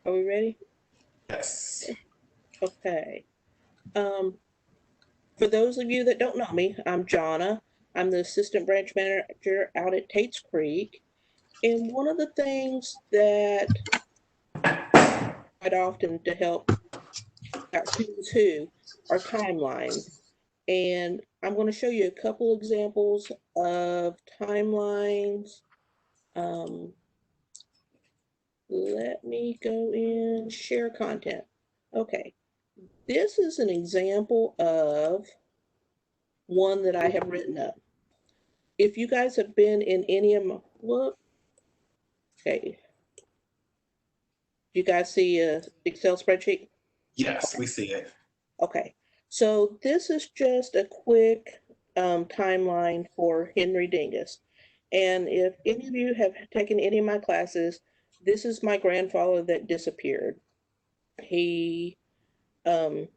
Are we ready? Yes. Okay. Um, for those of you that don't know me, I'm Jonna. I'm the assistant branch manager out at Tate's Creek. And one of the things that quite often to help out who's who are timelines. And I'm going to show you a couple examples of timelines. Um, Let me go in, share content. Okay, this is an example of one that I have written up. If you guys have been in any of my, look, okay, you guys see a Excel spreadsheet? Yes, Okay, we see it. okay. So this is just a quick timeline for Henry Dingus. And if any of you have taken any of my classes, this is my grandfather that disappeared. He, um,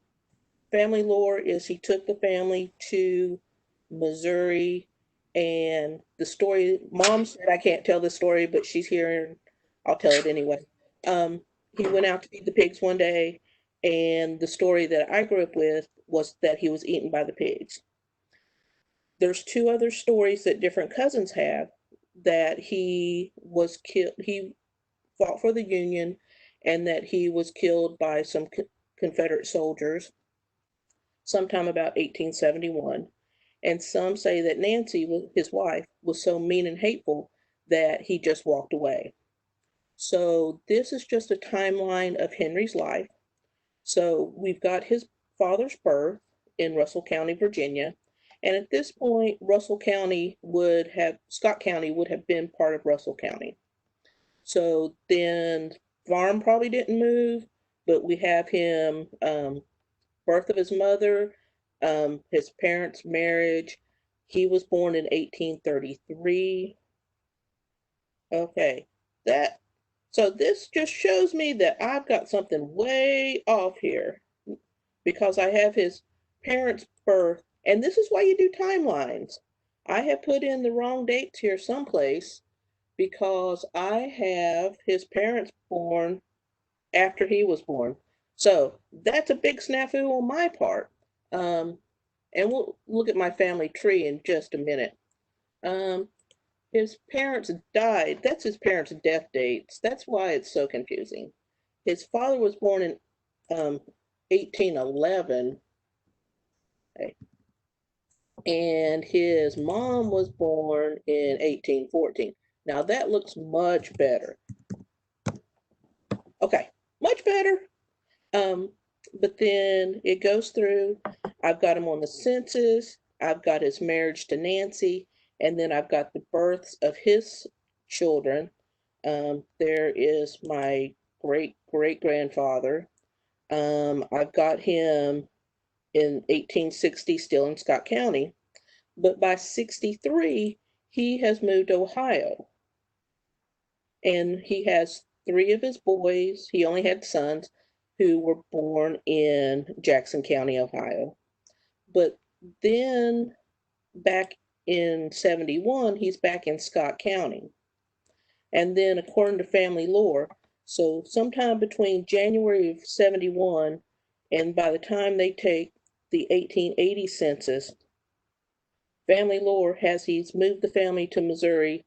family lore is he took the family to Missouri, and the story, mom said I can't tell the story, but she's here and I'll tell it anyway. Um, he went out to feed the pigs one day, and the story that I grew up with was that he was eaten by the pigs. There's two other stories that different cousins have that he was killed, he fought for the Union, and that he was killed by some Confederate soldiers sometime about 1871. And some say that Nancy, his wife, was so mean and hateful that he just walked away. So this is just a timeline of Henry's life. So we've got his father's birth in Russell County, Virginia. And at this point, Scott County would have been part of Russell County. So then farm probably didn't move, but we have him, birth of his mother, his parents' marriage. He was born in 1833. Okay, that so this just shows me that I've got something way off here because I have his parents' birth, and this is why you do timelines. I have put in the wrong dates here someplace because I have his parents born after he was born. So that's a big snafu on my part. Um, and we'll look at my family tree in just a minute. Um, his parents died. That's his parents' death dates. That's why it's so confusing. His father was born in 1811, okay, and his mom was born in 1814. Now that looks much better. Okay, much better. Um, but then it goes through. I've got him on the census. I've got his marriage to Nancy, and then I've got the births of his children. There is my great great grandfather. I've got him in 1860, still in Scott County, but by 63, he has moved to Ohio, and he has three of his boys. He only had sons who were born in Jackson County, Ohio. But then back in 71, he's back in Scott County. And then, according to family lore, so sometime between January of 71 and by the time they take the 1880 census, family lore has he's moved the family to Missouri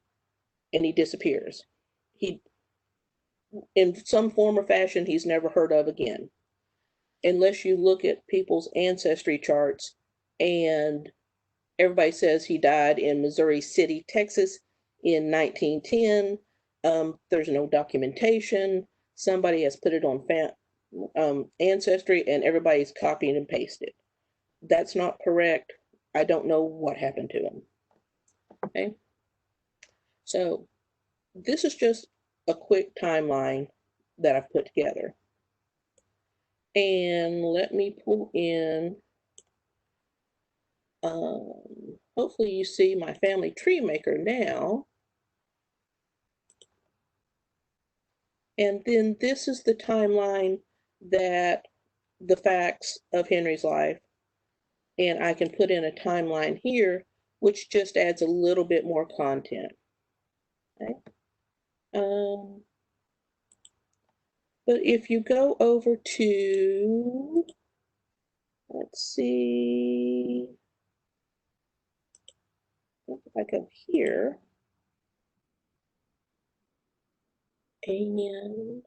and he disappears. He, in some form or fashion, he's never heard of again, unless you look at people's ancestry charts, and everybody says he died in Missouri City, Texas in 1910. There's no documentation. Somebody has put it on Ancestry, and everybody's copying and pasted. That's not correct. I don't know what happened to him. Okay, so this is just a quick timeline that I've put together. And let me pull in, hopefully you see my family tree maker now. And then this is the timeline that the facts of Henry's life. And I can put in a timeline here, which just adds a little bit more content. Okay. Um, But if you go over to, let's see, if I go here, and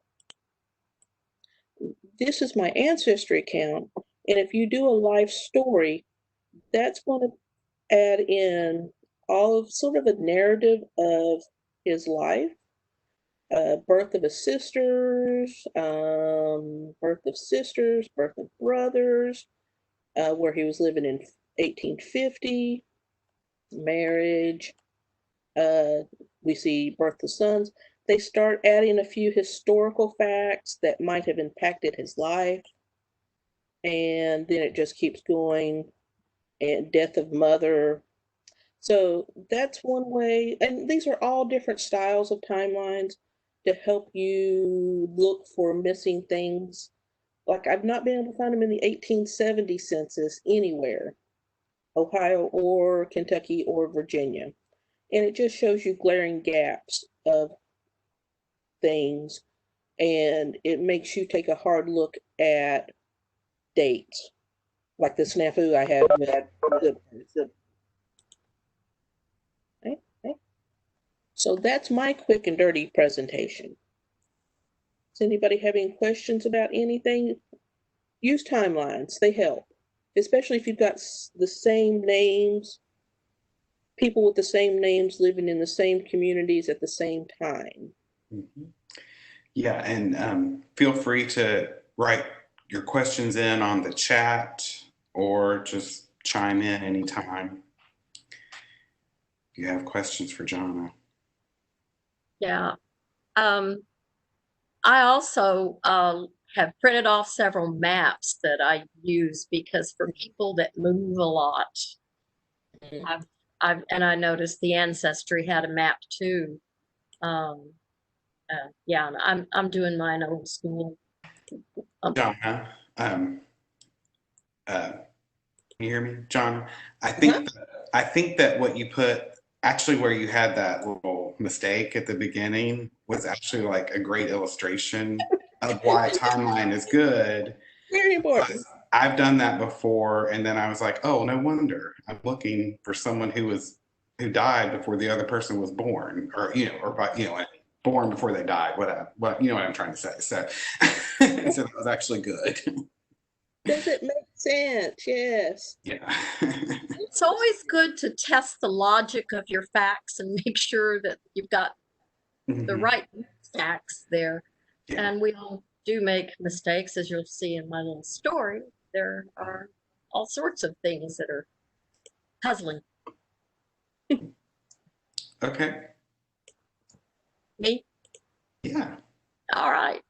this is my ancestry account. And if you do a life story, that's going to add in all of sort of a narrative of his life, birth of his sisters, birth of brothers, where he was living in 1850, marriage. Uh, we see birth of sons. They start adding a few historical facts that might have impacted his life, and then it just keeps going. And death of mother. So that's one way, and these are all different styles of timelines to help you look for missing things. Like I've not been able to find them in the 1870 census anywhere, Ohio or Kentucky or Virginia. And it just shows you glaring gaps of things, and it makes you take a hard look at dates, like the snafu I had with the okay, okay. So that's my quick and dirty presentation. Does anybody have any questions about anything? Use timelines, they help, especially if you've got the same names, people with the same names living in the same communities at the same time. Mm-hmm. Yeah, and feel free to write your questions in on the chat or just chime in anytime if you have questions for Jonna. Yeah. I also have printed off several maps that I use because for people that move a lot, and I noticed the Ancestry had a map too. Yeah, and I'm doing mine old school. Jonna, can you hear me, John? I think that what you put actually where you had that little mistake at the beginning was actually like a great illustration of why a timeline is good. Very important. I've done that before, and then I was like, oh, no wonder. I'm looking for someone who died before the other person was born, or born before they died. Whatever. What I'm trying to say. So, so that was actually good. Does it make sense? Yes. Yeah. It's always good to test the logic of your facts and make sure that you've got the right facts there. Yeah. And we all do make mistakes, as you'll see in my little story. There are all sorts of things that are puzzling. Okay. Me? Yeah. All right.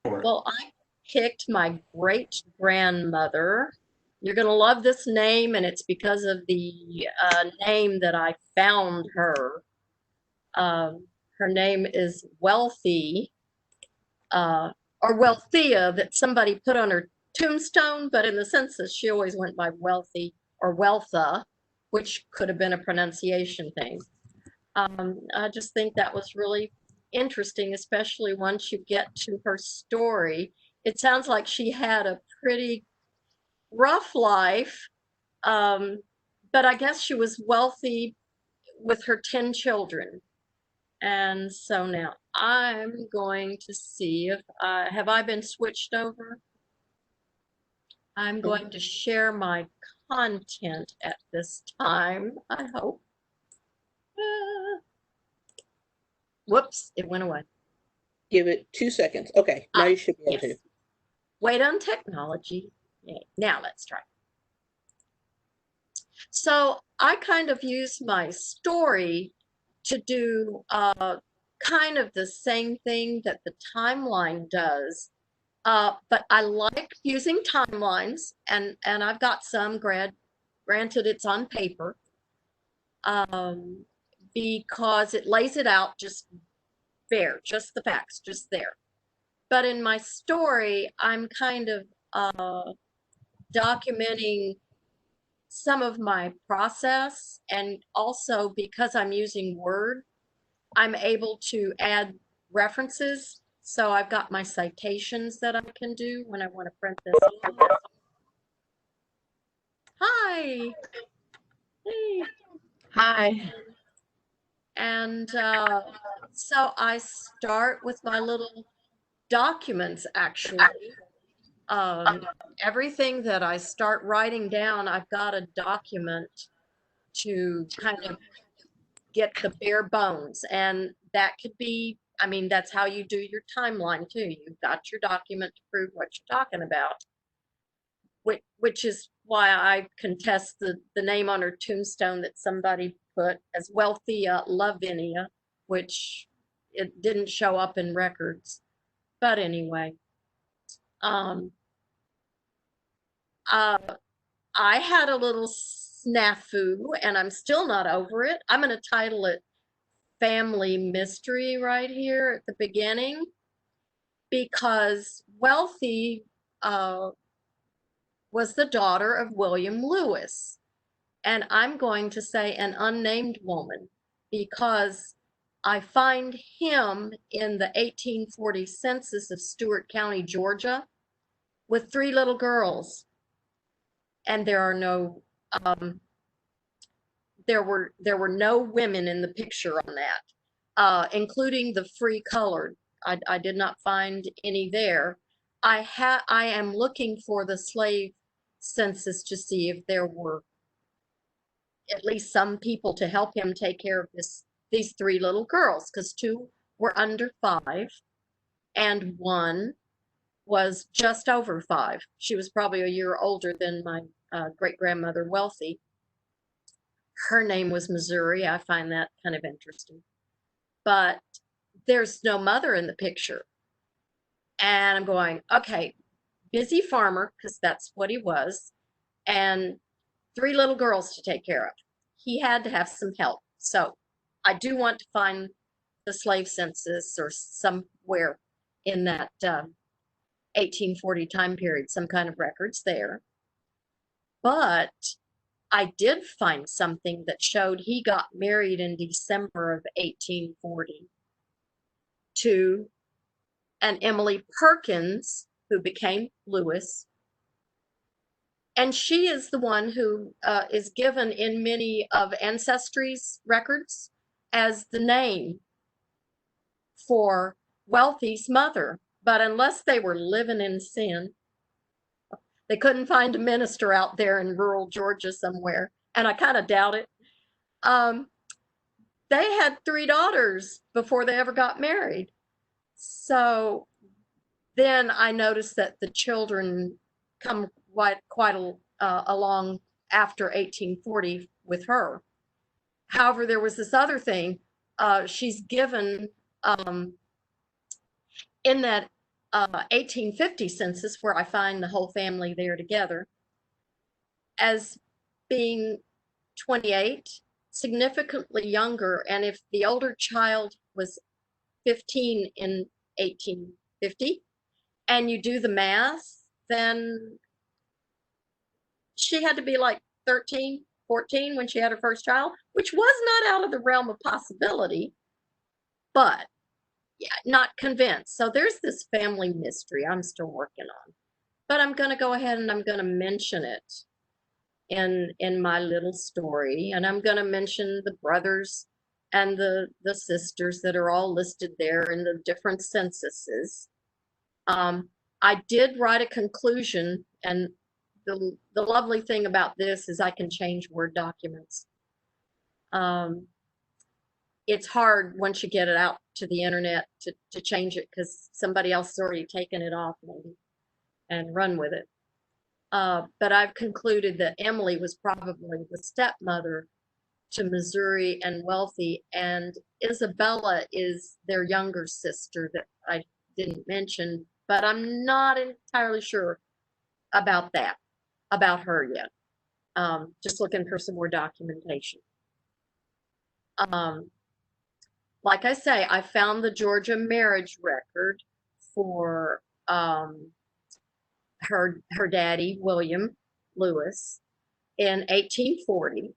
Sure. Well, I picked my great grandmother. You're going to love this name, and it's because of the name that I found her. Her name is Wealthy, or Wealthia, that somebody put on her tombstone, but in the census, she always went by Wealthy or Wealtha, which could have been a pronunciation thing. I just think that was really interesting, especially once you get to her story. It sounds like she had a pretty rough life, but I guess she was wealthy with her 10 children. And so now I'm going to see if have I been switched over? I'm going to share my content at this time, I hope. Whoops, it went away. Give it 2 seconds. Okay, now you should be able to. Wait on technology. Okay, now let's try. So I kind of use my story to do kind of the same thing that the timeline does. But I like using timelines, and I've got some, granted it's on paper, because it lays it out just fair, just the facts, just there. But in my story, I'm kind of documenting some of my process, and also because I'm using Word, I'm able to add references So I've got my citations that I can do when I want to print this off. Hi. Hey. Hi. And so I start with my little documents, actually. Everything that I start writing down, I've got a document to kind of get the bare bones. And that could be, I mean, that's how you do your timeline too. You've got your document to prove what you're talking about, which is why I contest the name on her tombstone that somebody put as Wealthia Lavinia, which it didn't show up in records. But anyway, um, uh, I had a little snafu and I'm still not over it. I'm going to title it Family Mystery right here at the beginning, because Wealthy was the daughter of William Lewis. And I'm going to say an unnamed woman because I find him in the 1840 census of Stewart County, Georgia, with 3 little girls. And there are no there were no women in the picture on that, including the free colored. I did not find any there. I am looking for the slave census to see if there were at least some people to help him take care of these 3 little girls, because 2 were under 5 and 1 was just over 5. She was probably a year older than my great grandmother Wealthy. Her name was Missouri. I find that kind of interesting. But there's no mother in the picture. And I'm going, okay, busy farmer, because that's what he was, and 3 little girls to take care of. He had to have some help. So I do want to find the slave census or somewhere in that 1840 time period, some kind of records there. But I did find something that showed he got married in December of 1840 to an Emily Perkins, who became Lewis. And she is the one who is given in many of Ancestry's records as the name for Wealthy's mother. But unless they were living in sin, they couldn't find a minister out there in rural Georgia somewhere. And I kind of doubt it. They had 3 daughters before they ever got married. So then I noticed that the children come quite along after 1840 with her. However, there was this other thing. She's given in that 1850 census, where I find the whole family there together, as being 28, significantly younger. And if the older child was 15 in 1850, and you do the math, then she had to be like 13, 14 when she had her first child, which was not out of the realm of possibility, but yeah, not convinced. So there's this family mystery I'm still working on, but I'm going to go ahead and I'm going to mention it in my little story. And I'm going to mention the brothers and the sisters that are all listed there in the different censuses. I did write a conclusion, and the lovely thing about this is I can change Word documents. It's hard once you get it out to the internet to change it, because somebody else has already taken it off maybe and run with it. But I've concluded that Emily was probably the stepmother to Missouri and Wealthy, and Isabella is their younger sister that I didn't mention, but I'm not entirely sure about her yet. Just looking for some more documentation. Like I say, I found the Georgia marriage record for her daddy, William Lewis, in 1840.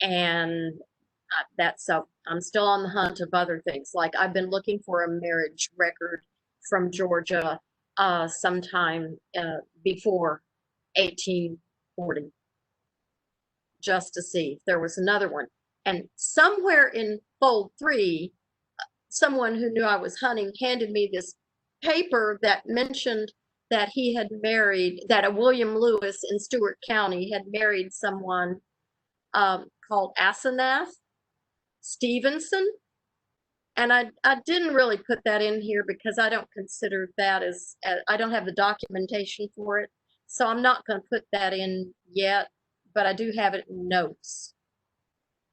And so I'm still on the hunt of other things. Like I've been looking for a marriage record from Georgia sometime before 1840, just to see if there was another one. And somewhere in fold 3, someone who knew I was hunting handed me this paper that mentioned that he had married, that a William Lewis in Stewart County had married someone called Asenath Stevenson. And I didn't really put that in here because I don't consider that as I don't have the documentation for it. So I'm not going to put that in yet, but I do have it in notes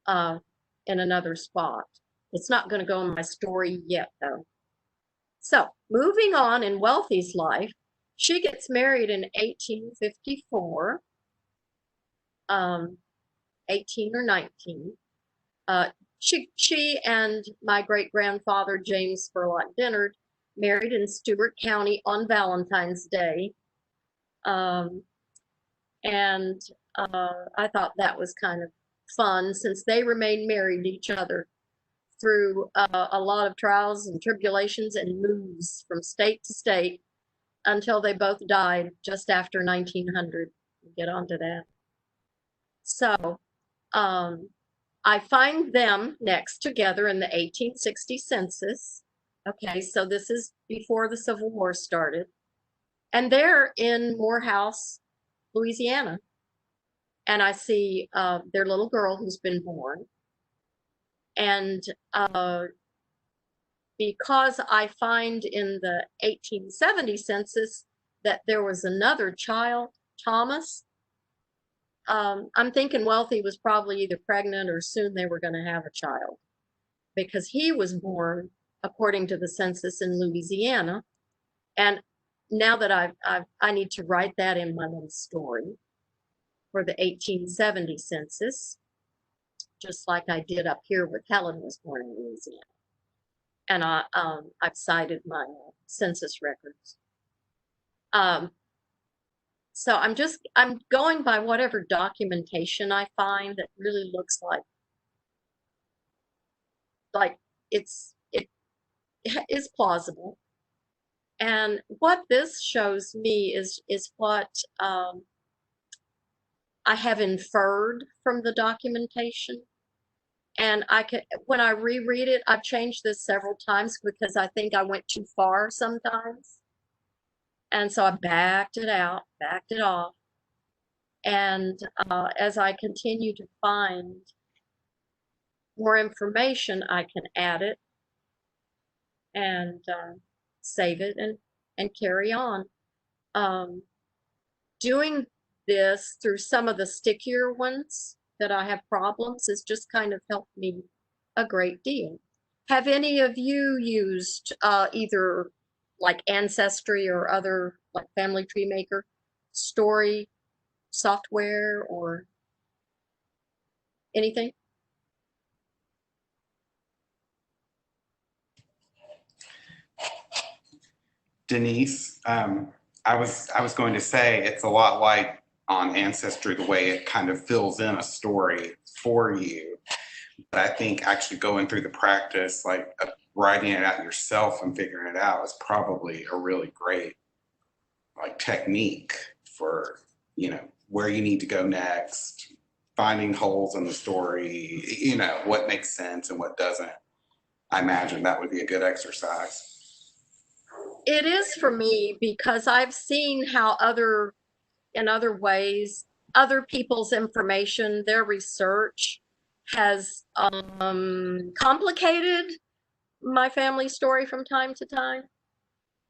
in another spot. It's not going to go in my story yet, though. So moving on in Wealthy's life, she gets married in 1854, 18 or 19. She and my great-grandfather, James Spurlock Dennard, married in Stewart County on Valentine's Day. And I thought that was kind of fun since they remained married to each other through a lot of trials and tribulations and moves from state to state until they both died just after 1900. We'll get onto that. So I find them next together in the 1860 census. Okay, so this is before the Civil War started. And they're in Morehouse, Louisiana. And I see their little girl who's been born. And because I find in the 1870 census that there was another child, Thomas, I'm thinking Wealthy was probably either pregnant or soon they were going to have a child, because he was born according to the census in Louisiana. And now that I need to write that in my little story for the 1870 census, just like I did up here with Helen was born in Louisiana. And I've cited my census records. So I'm going by whatever documentation I find that really looks like it is plausible. And what this shows me is what I have inferred from the documentation. And when I reread it, I've changed this several times because I think I went too far sometimes. And so I backed it out, backed it off. And as I continue to find more information, I can add it and save it and carry on. Doing this through some of the stickier ones that I have problems has just kind of helped me a great deal. Have any of you used either like Ancestry or other like Family Tree Maker story software or anything? Denise, I was going to say it's a lot like on Ancestry, the way it kind of fills in a story for you. But I think actually going through the practice, like writing it out yourself and figuring it out, is probably a really great like technique for, you know, where you need to go next, finding holes in the story, you know, what makes sense and what doesn't. I imagine that would be a good exercise. It is for me because I've seen how in other ways, other people's information, their research has complicated my family story from time to time.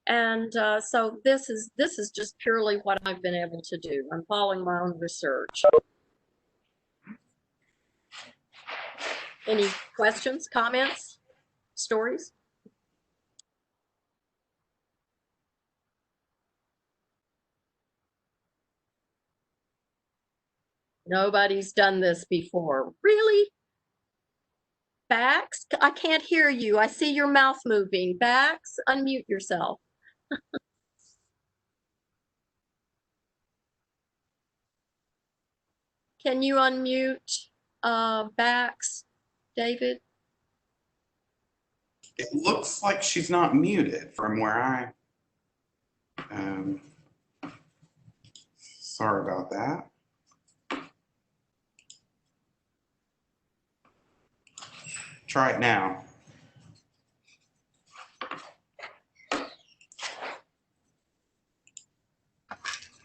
And so this is just purely what I've been able to do. I'm following my own research. Any questions, comments, stories? Nobody's done this before. Really? Bax? I can't hear you. I see your mouth moving. Bax, unmute yourself. Can you unmute Bax, David? It looks like she's not muted from where I, sorry about that. Try it now.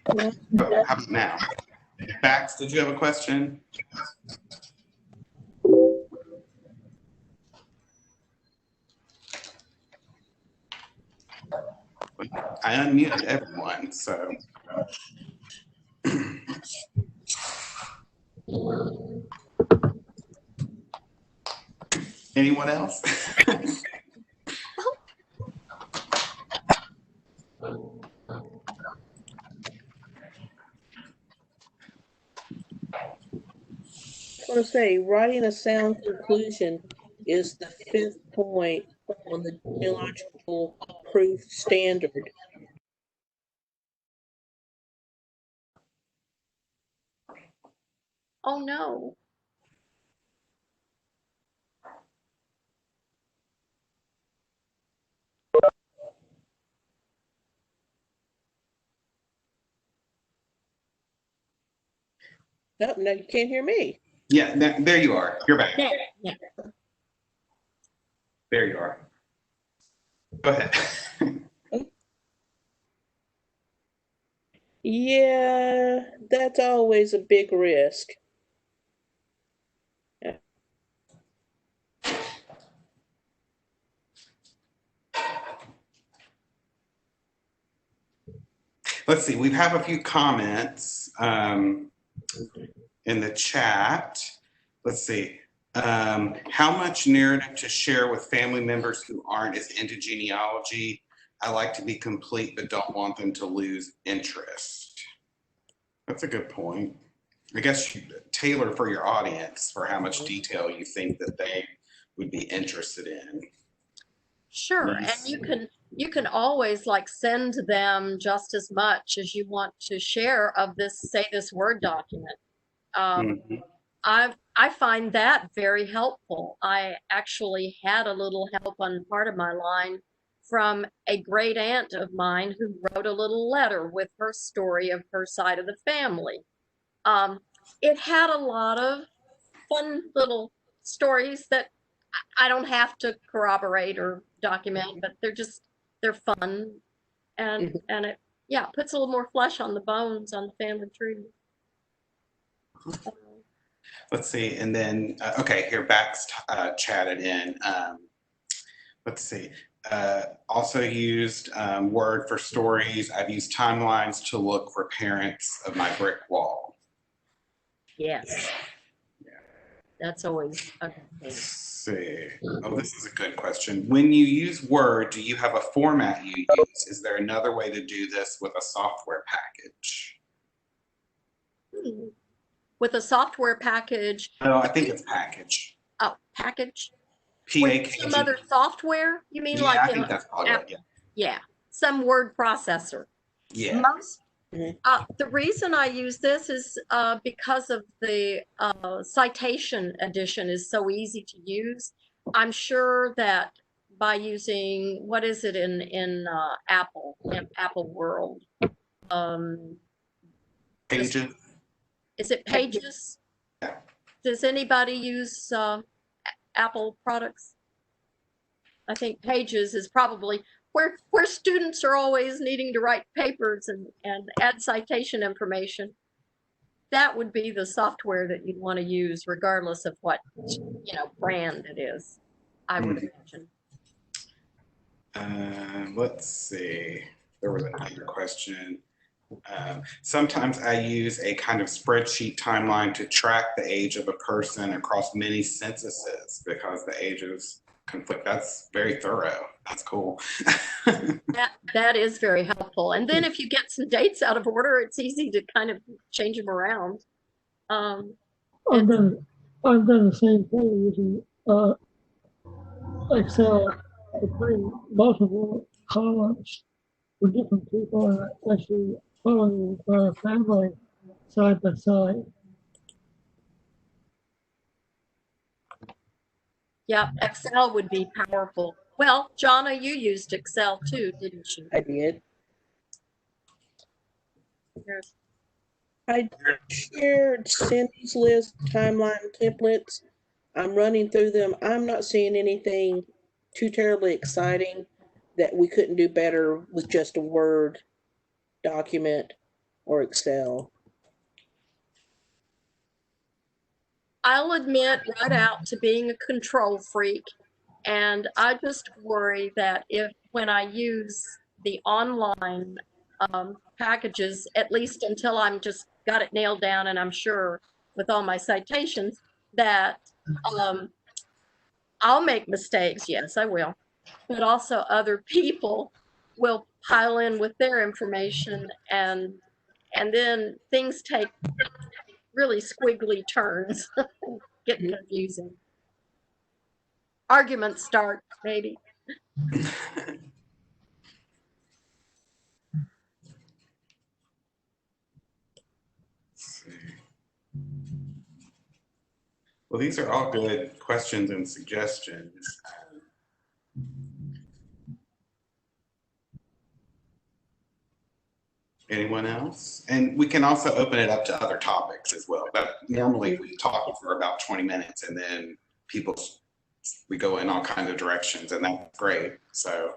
Oh, how about now? Bax, did you have a question? I unmuted everyone, so. Anyone else? I want to say writing a sound conclusion is the 5th point on the genealogical proof standard. Oh no. Oh, no, you can't hear me. Yeah, there you are. You're back. Yeah. There you are. Go ahead. Yeah, that's always a big risk. Let's see, we have a few comments in the chat. Let's see. How much narrative to share with family members who aren't as into genealogy? I like to be complete, but don't want them to lose interest. That's a good point. I guess you tailor for your audience for how much detail you think that they would be interested in. Sure, Yes. and you can always like send them just as much as you want to share of this, say, this Word document. Mhm. I find that very helpful. I actually had a little help on part of my line from a great aunt of mine who wrote a little letter with her story of her side of the family. It had a lot of fun little stories that I don't have to corroborate or document, but they're fun, and it puts a little more flesh on the bones on the family tree. Let's see, and then okay, here Bax chatted in. Let's see. Also used Word for stories. I've used timelines to look for parents of my brick wall. Yes. Yeah. That's always a good thing. Let's see. Oh, this is a good question. When you use Word, do you have a format you use? Is there another way to do this with a software package? With a software package. Oh, I think it's package. Oh, package? With some other software? You mean yeah, I think that's probably it. Yeah, some word processor. Yeah. Most. The reason I use this is because of the citation edition is so easy to use. I'm sure that by using, what is it in Apple World? Pages. Is it Pages? Yeah. Does anybody use Apple products? I think Pages is probably where students are always needing to write papers and add citation information. That would be the software that you'd want to use regardless of what brand it is, I would imagine. Let's see. There was another question. Sometimes I use a kind of spreadsheet timeline to track the age of a person across many censuses because the ages conflict. That's very thorough. That's cool. that is very helpful. And then if you get some dates out of order, it's easy to kind of change them around. I've done the same thing using Excel to bring multiple columns for different people and actually following our family side by side. Yeah, Excel would be powerful. Well, Jonna, you used Excel too, didn't you? I did. Here's- I shared Cindy's list, timeline templates. I'm running through them. I'm not seeing anything too terribly exciting that we couldn't do better with just a Word document or Excel. I'll admit right out to being a control freak, and I just worry that if when I use the online packages, at least until I'm just got it nailed down and I'm sure with all my citations, that um, I'll make mistakes. Yes, I will. But also other people will pile in with their information, and then things take really squiggly turns, get confusing. Arguments start, maybe. Well, these are all good questions and suggestions. Anyone else? And we can also open it up to other topics as well. But normally we talk for about 20 minutes and then we go in all kinds of directions, and that's great. So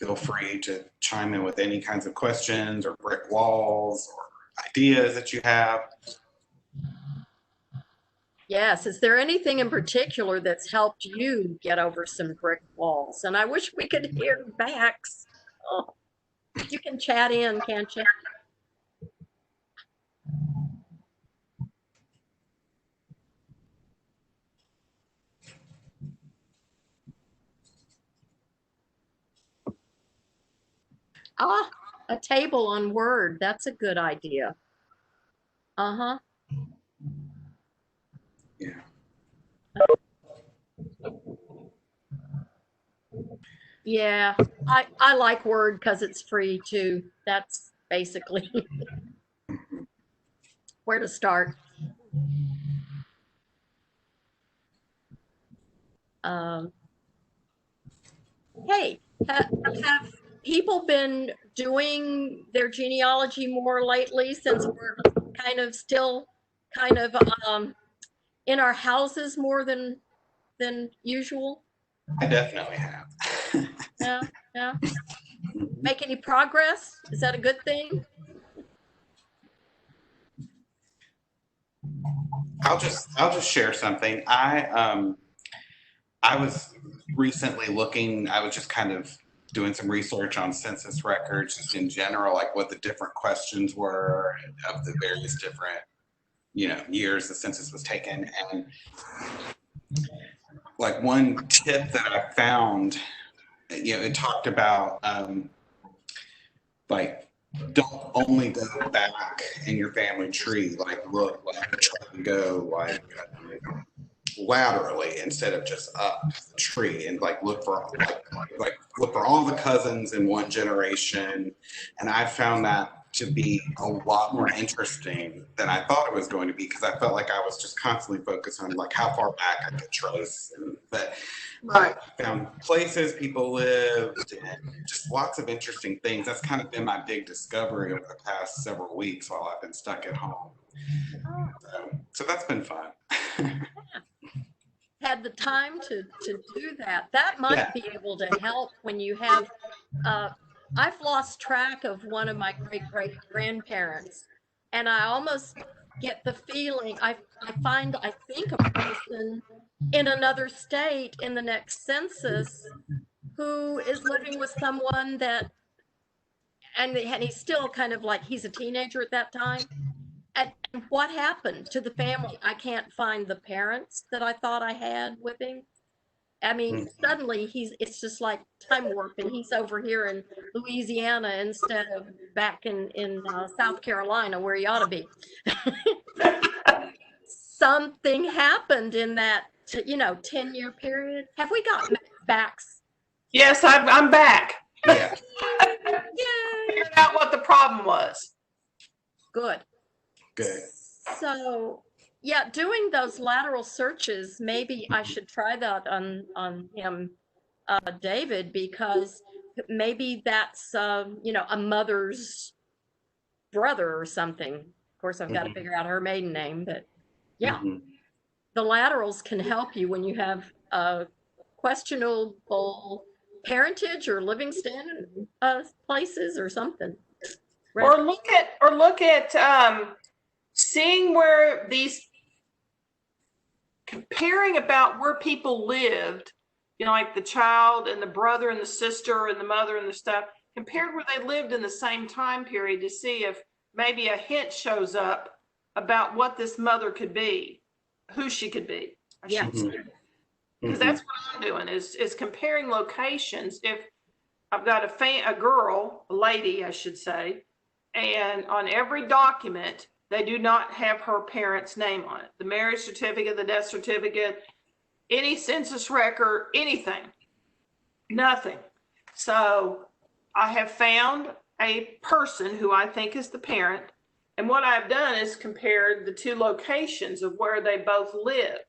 feel free to chime in with any kinds of questions or brick walls or ideas that you have. Yes, is there anything in particular that's helped you get over some brick walls? And I wish we could hear backs. Oh, you can chat in, can't you? Ah, a table on Word. That's a good idea. Uh-huh. Yeah. Yeah, I like Word because it's free too. That's basically where to start. Um, hey, have people been doing their genealogy more lately since we're kind of still kind of in our houses more than usual? I definitely have. Yeah, yeah. Make any progress? Is that a good thing? I'll just share something. I was recently looking, I was just kind of doing some research on census records just in general, like what the different questions were of the various different, years the census was taken. And like one tip that I found, it talked about like don't only go back in your family tree, like look, like try to go like laterally instead of just up the tree, and like look for look for all the cousins in one generation. And I found that to be a lot more interesting than I thought it was going to be, because I felt like I was just constantly focused on like how far back I could trace, but I found places people lived and just lots of interesting things. That's kind of been my big discovery over the past several weeks while I've been stuck at home. So that's been fun. Had the time to do that. That might be able to help when you have, I've lost track of one of my great grandparents, and I almost get the feeling I think a person in another state in the next census who is living with someone that, and he's still kind of like, he's a teenager at that time. And what happened to the family? I can't find the parents that I thought I had with him. I mean, suddenly it's just like time warp, and he's over here in Louisiana instead of back in South Carolina where he ought to be. Something happened in that, 10-year period. Have we got backs? Yes, I'm back. Yeah. Yay! Figured out what the problem was. Good. Good. So, yeah, doing those lateral searches, maybe I should try that on him David, because maybe that's, you know, a mother's brother or something. Of course, I've got to figure out her maiden name, but yeah, the laterals can help you when you have questionable parentage or living standard places or something. Or look at seeing where these, comparing about where people lived, you know, like the child and the brother and the sister and the mother and the stuff, compared where they lived in the same time period to see if maybe a hint shows up about what this mother could be, who she could be. Yeah. Because that's what I'm doing is comparing locations. If I've got a girl, a lady, I should say, and on every document, they do not have her parents' name on it. The marriage certificate, the death certificate, any census record, anything, nothing. So I have found a person who I think is the parent. And what I've done is compared the two locations of where they both lived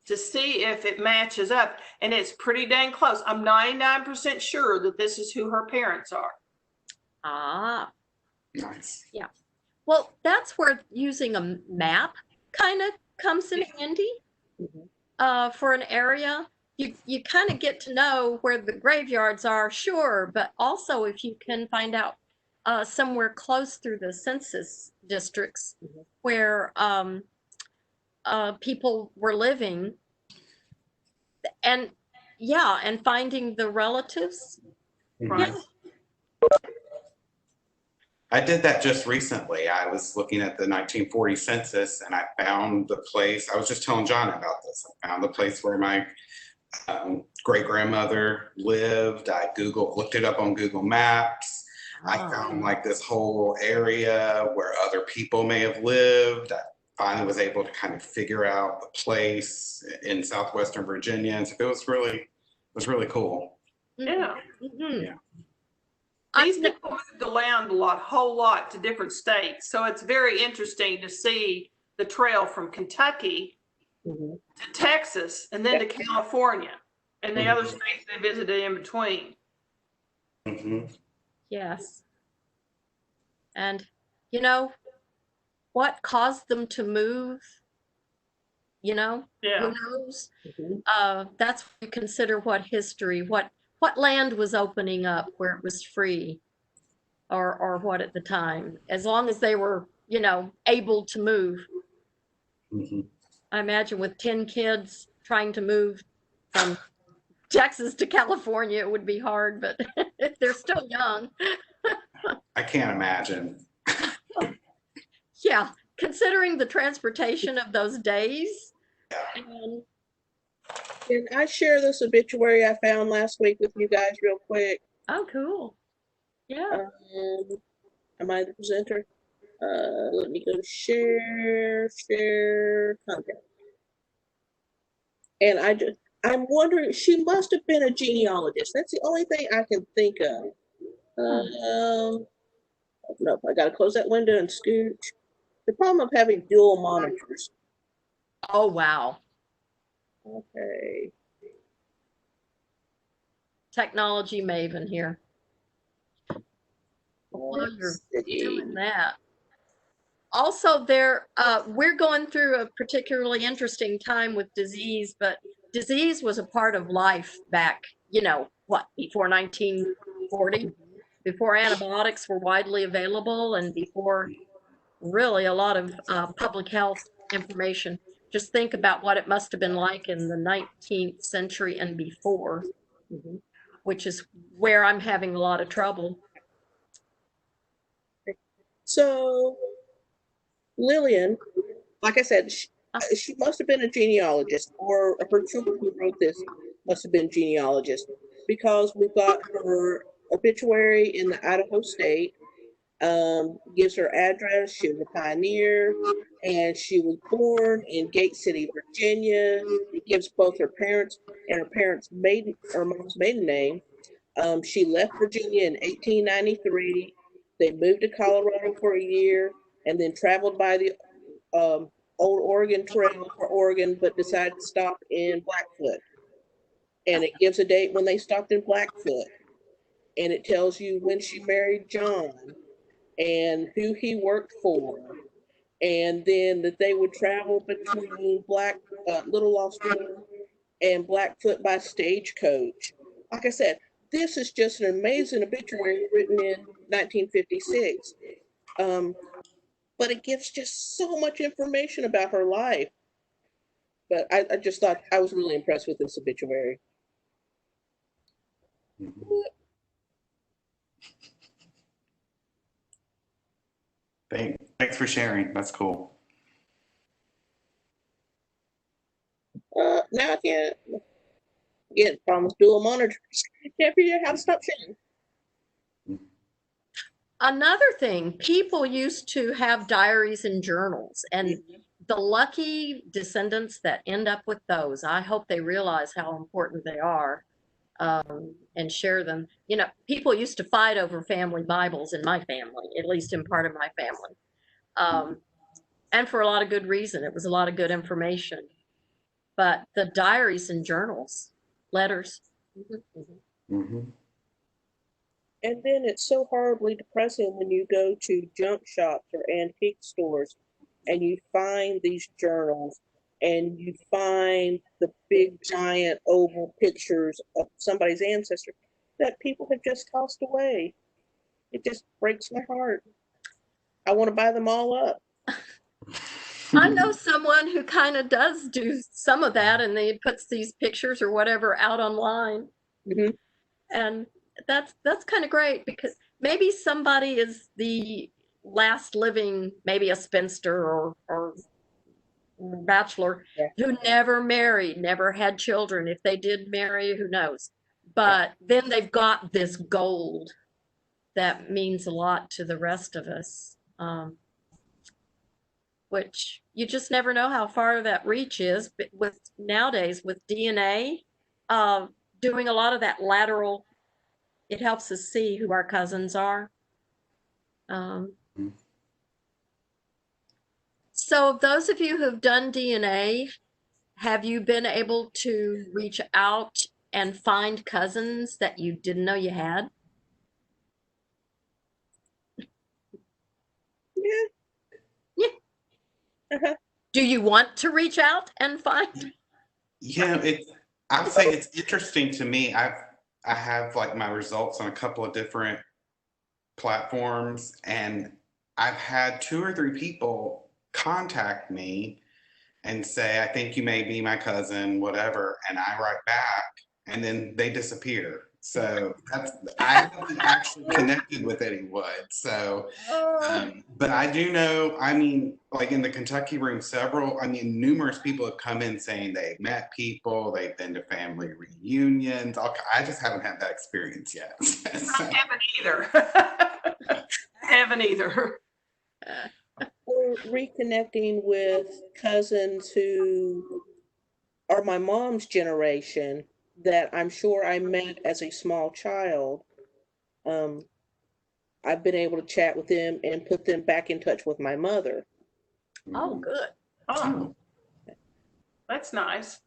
to see if it matches up. And it's pretty dang close. I'm 99% sure that this is who her parents are. Ah. Nice. Yeah. Well, that's where using a map kind of comes in handy for an area. You kind of get to know where the graveyards are, sure, but also if you can find out somewhere close through the census districts where people were living, and yeah, and finding the relatives. Right. I did that just recently. I was looking at the 1940 census and I found the place. I was just telling John about this. I found the place where my great grandmother lived. I looked it up on Google Maps. I found like this whole area where other people may have lived. I finally was able to kind of figure out the place in southwestern Virginia. And so it was really cool. Yeah. Yeah. These people moved around a whole lot to different states. So it's very interesting to see the trail from Kentucky to Texas and then to California and the other states they visited in between. Yes. And you know what caused them to move? You know, Yeah. who knows? That's what you consider what history, what land was opening up where it was free, or what at the time. As long as they were, you know, able to move. I imagine with 10 kids trying to move from Texas to California, it would be hard, but they're still young. I can't imagine. Yeah, considering the transportation of those days. Can I share this obituary I found last week with you guys real quick? Oh, cool. Yeah. Am I the presenter? Let me go to share content. And I'm wondering, she must have been a genealogist. That's the only thing I can think of. No, I gotta close that window and scooch. The problem of having dual monitors. Oh, wow. Okay. Technology maven here. While you're doing that. Also, we're going through a particularly interesting time with disease, but disease was a part of life back, you know, before 1940, before antibiotics were widely available and before really a lot of public health information. Just think about what it must have been like in the 19th century and before, which is where I'm having a lot of trouble. So, Lillian, like I said, she must have been a genealogist, or her children who wrote this must have been genealogists, because we've got her obituary in the Idaho State, gives her address. She was a pioneer, and she was born in Gate City, Virginia. It gives both her parents and her parents' mom's maiden name. She left Virginia in 1893. They moved to Colorado for a year and then traveled by the Old Oregon Trail for Oregon, but decided to stop in Blackfoot. and it gives a date when they stopped in Blackfoot, and it tells you when she married John and who he worked for, and then that they would travel between Little Lost River and Blackfoot by stagecoach. Like I said, this is just an amazing obituary written in 1956. But it gives just so much information about her life. But I just thought I was really impressed with this obituary. Thanks for sharing. That's cool. Now I can't get promise dual monitors. Can't figure out how to stop sharing. Another thing, people used to have diaries and journals, and the lucky descendants that end up with those, I hope they realize how important they are, and share them. You know, people used to fight over family Bibles in my family, at least in part of my family. And for a lot of good reason. It was a lot of good information. But the diaries and journals, letters. And then it's so horribly depressing when you go to junk shops or antique stores and you find these journals and you find the big giant oval pictures of somebody's ancestor that people have just tossed away. It just breaks my heart. I want to buy them all up. I know someone who kind of does do some of that, and they puts these pictures or whatever out online. And that's kind of great, because maybe somebody is the last living, maybe a spinster or bachelor, who never married, never had children. If they did marry, who knows? But then they've got this gold that means a lot to the rest of us, which you just never know how far that reach is. But with nowadays with DNA, doing a lot of that lateral, it helps us see who our cousins are. So those of you who've done DNA, have you been able to reach out and find cousins that you didn't know you had? Yeah. Do you want to reach out and find? Yeah, I would say it's interesting to me. I have like my results on a couple of different platforms, and I've had 2 or 3 people contact me and say, I think you may be my cousin, whatever, and I write back, and then they disappear. So I haven't actually connected with anyone. So, but I do know, I mean, like in the Kentucky room, numerous people have come in saying they've met people, they've been to family reunions. I just haven't had that experience yet. I haven't either. I haven't either. Or reconnecting with cousins who are my mom's generation that I'm sure I met as a small child. I've been able to chat with them and put them back in touch with my mother. Oh, good. Oh, that's nice.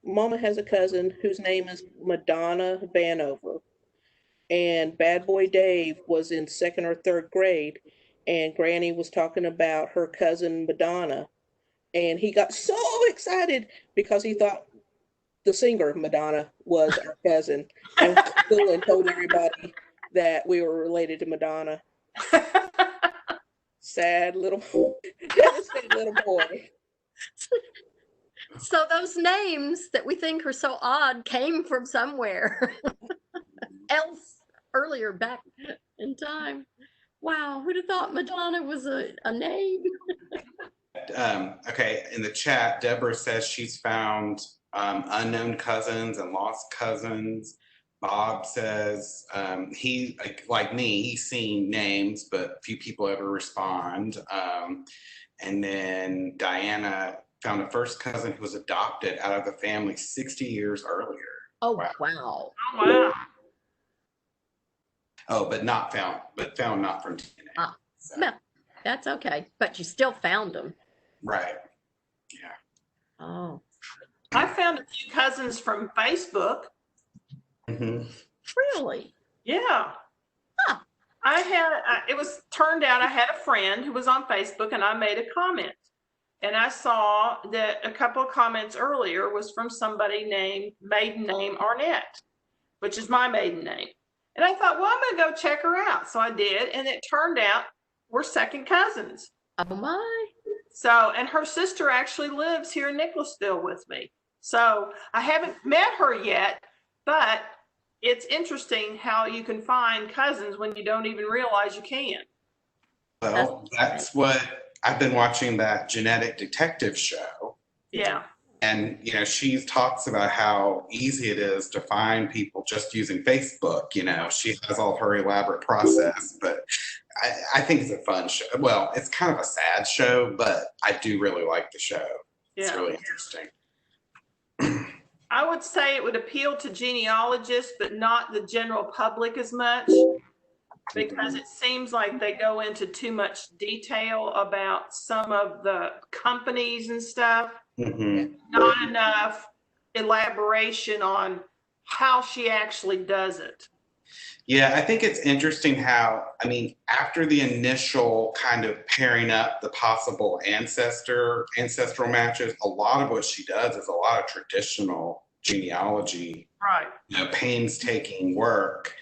Mama has a cousin whose name is Madonna Vanover. And Bad Boy Dave was in 2nd or 3rd grade, and Granny was talking about her cousin Madonna. And he got so excited because he thought the singer Madonna was our cousin, and went to school and told everybody that we were related to Madonna. Sad little devastated little boy. So those names that we think are so odd came from somewhere else earlier back in time. Wow, who'd have thought Madonna was a name? Okay, in the chat, Deborah says she's found unknown cousins and lost cousins. Bob says he, like me, he's seen names, but few people ever respond. And then Diana found a first cousin who was adopted out of the family 60 years earlier. Oh, wow. Wow. Oh, wow. Oh, but found not from DNA. So. No, that's okay. But you still found them. Right. Yeah. Oh. I found a few cousins from Facebook. Mm-hmm. Really? Yeah. Huh. It was turned out I had a friend who was on Facebook and I made a comment. And I saw that a couple of comments earlier was from somebody named maiden name Arnett, which is my maiden name. And I thought, well, I'm going to go check her out. So I did. And it turned out we're second cousins. Oh my. So, and her sister actually lives here in Nicholasville with me. So I haven't met her yet, but it's interesting how you can find cousins when you don't even realize you can. Well, that's what I've been watching, that genetic detective show. Yeah. And, you know, she talks about how easy it is to find people just using Facebook. You know, she has all her elaborate process, but I think it's a fun show. Well, it's kind of a sad show, but I do really like the show. Yeah. It's really interesting. I would say it would appeal to genealogists, but not the general public as much, because it seems like they go into too much detail about some of the companies and stuff. Mm-hmm. Not enough elaboration on how she actually does it. Yeah, I think it's interesting how, I mean, after the initial kind of pairing up the possible ancestral matches, a lot of what she does is a lot of traditional genealogy, Right. you know, painstaking work.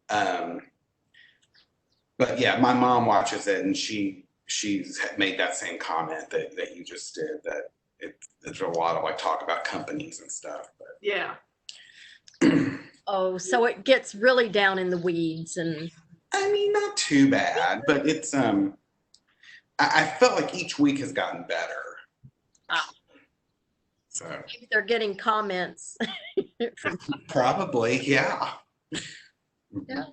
But yeah, my mom watches it and she's made that same comment that you just did, that there's a lot of like talk about companies and stuff. But. Yeah. Oh, so it gets really down in the weeds, and I mean, not too bad, but it's I felt like each week has gotten better. So maybe they're getting comments. probably, yeah. Yeah.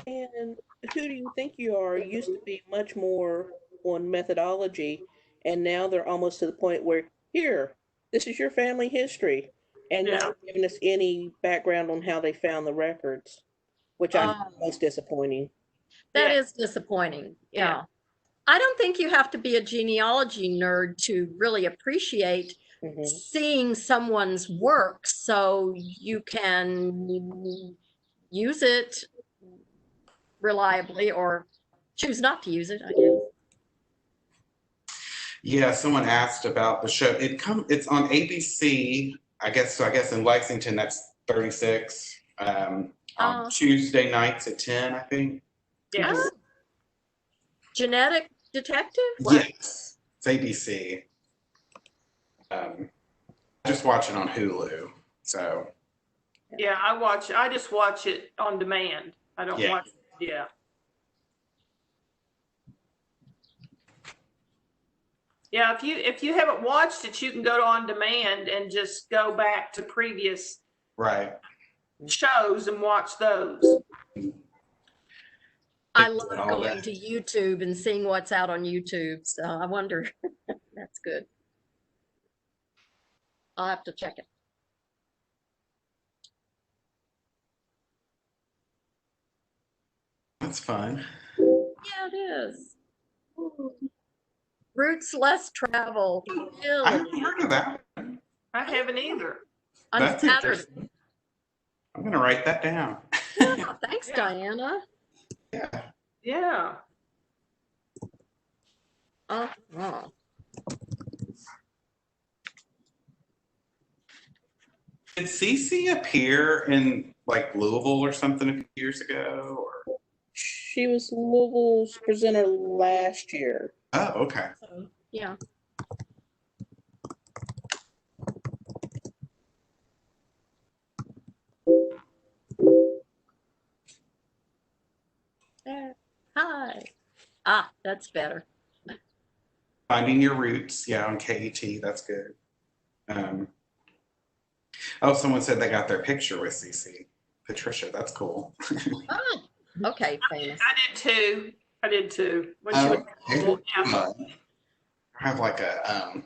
And who do you think you are? Used to be much more on methodology, and now they're almost to the point where, here, this is your family history, and Yeah. not giving us any background on how they found the records, which I find most disappointing. That Yeah. is disappointing. Yeah. Yeah. I don't think you have to be a genealogy nerd to really appreciate seeing someone's work so you can use it reliably or choose not to use it, I guess. Yeah, someone asked about the show. It's on ABC, I guess. So I guess in Lexington that's 36. On Tuesday nights at 10, I think. Yes. Oh. Genetic detective? What? Yes, it's ABC. I just watch it on Hulu. So Yeah, I just watch it on demand. I don't watch it. Yeah. Yeah, if you haven't watched it, you can go to on demand and just go back to previous shows and watch those. I love going to YouTube and seeing what's out on YouTube. So I wonder, that's good. I'll have to check it. That's fun. Yeah, it is. Routes less traveled. Really? I haven't heard of that. I haven't either. On That's Saturday. interesting. I'm going to write that down. Yeah, thanks, Diana. Yeah. Yeah. Oh. Did Cece appear in like Louisville or something a few years ago? Or? She was Louisville's presenter last year. Oh, okay. Yeah. Hi. Ah, that's better. Finding Your Roots, yeah, on KET, that's good. Oh, someone said they got their picture with Cece. Patricia, that's cool. Oh, okay, famous. I did too. When she was, I have like a,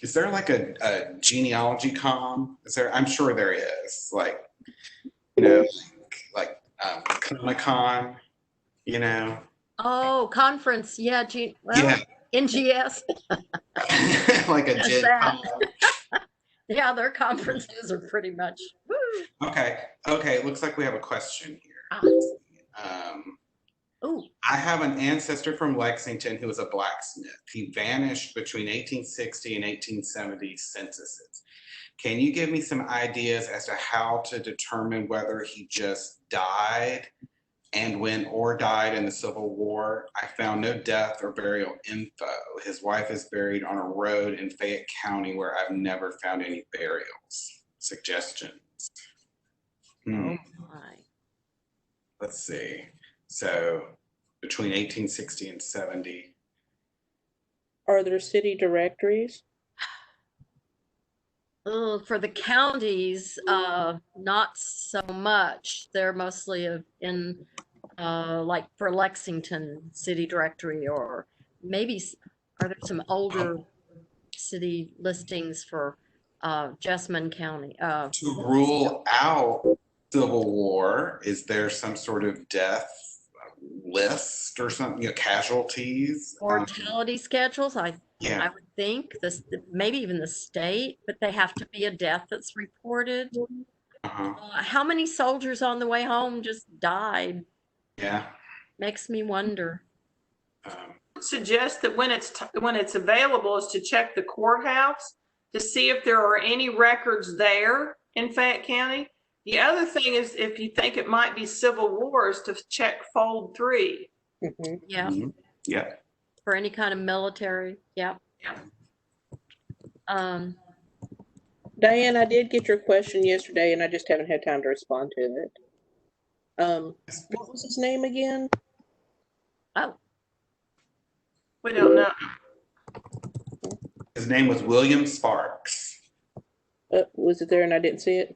is there like a genealogy con? Is there? I'm sure there is. Like, you know, like Comic-Con, you know? Oh, conference. Yeah. Yeah. NGS. Like a Is gin. that? Yeah, their conferences are pretty much. Woo. Okay. Okay. It looks like we have a question Ah. here. Ooh. I have an ancestor from Lexington who was a blacksmith. He vanished between 1860 and 1870 censuses. Can you give me some ideas as to how to determine whether he just died and when or died in the Civil War? I found no death or burial info. His wife is buried on a road in Fayette County where I've never found any burials. Suggestions. Oh my. Let's see. So between 1860 and 70. Are there city directories? For the counties, not so much. They're mostly in, like for Lexington City Directory, or maybe are there some older city listings for Jessamine County? To rule out Civil War, is there some sort of death list or something, casualties? Mortality schedules, I Yeah. would think this, maybe even the state, but they have to be a death that's reported. Uh-huh. How many soldiers on the way home just died? Yeah. Makes me wonder. Suggest that when it's available is to check the courthouse to see if there are any records there in Fayette County. The other thing is, if you think it might be Civil Wars, to check Fold 3. Mm-hmm. Yeah. Mm-hmm. Yeah. For any kind of military. Yeah. Yeah. Diane, I did get your question yesterday, and I just haven't had time to respond to it. What was his name again? Oh, We don't know. His name was William Sparks. Was it there and I didn't see it?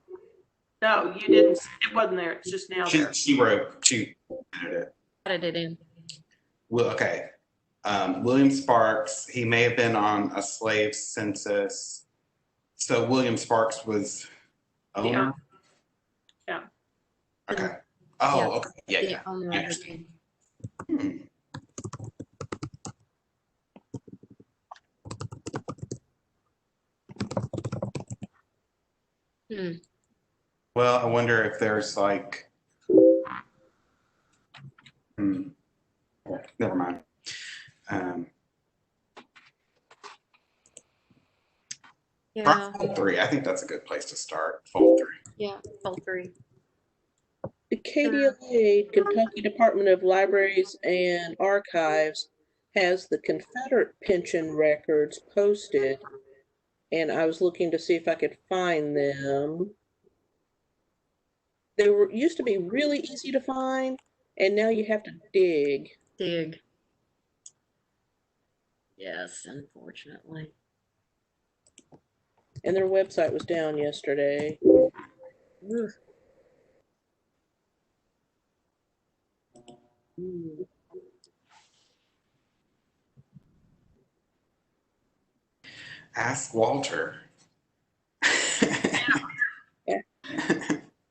No, you didn't. It wasn't there. It's just now there. She added it. added it in. Well, okay. William Sparks, he may have been on a slave census. So William Sparks was owner? Yeah. Okay. Oh, Yeah. okay. Yeah, The yeah. owner I of the understand. deed. Well, I wonder if there's like, never mind. Yeah. Fold 3. I think that's a good place to start. Fold 3. Yeah. Fold 3. The KDLA, Kentucky Department of Libraries and Archives, has the Confederate pension records posted, and I was looking to see if I could find them. They used to be really easy to find, and now you have to dig. Dig. Yes, unfortunately. And their website was down yesterday. Ugh. Ask Walter.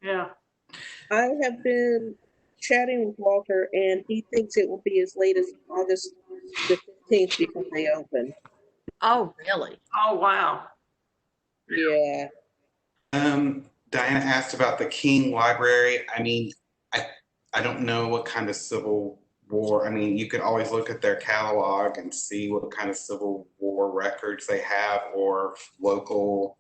Yeah. I have been chatting with Walter, and he thinks it will be as late as August the 15th before they open. Oh, really? Oh, wow. Yeah. Diana asked about the King Library. I mean, I don't know what kind of Civil War. I mean, you could always look at their catalog and see what kind of Civil War records they have, or local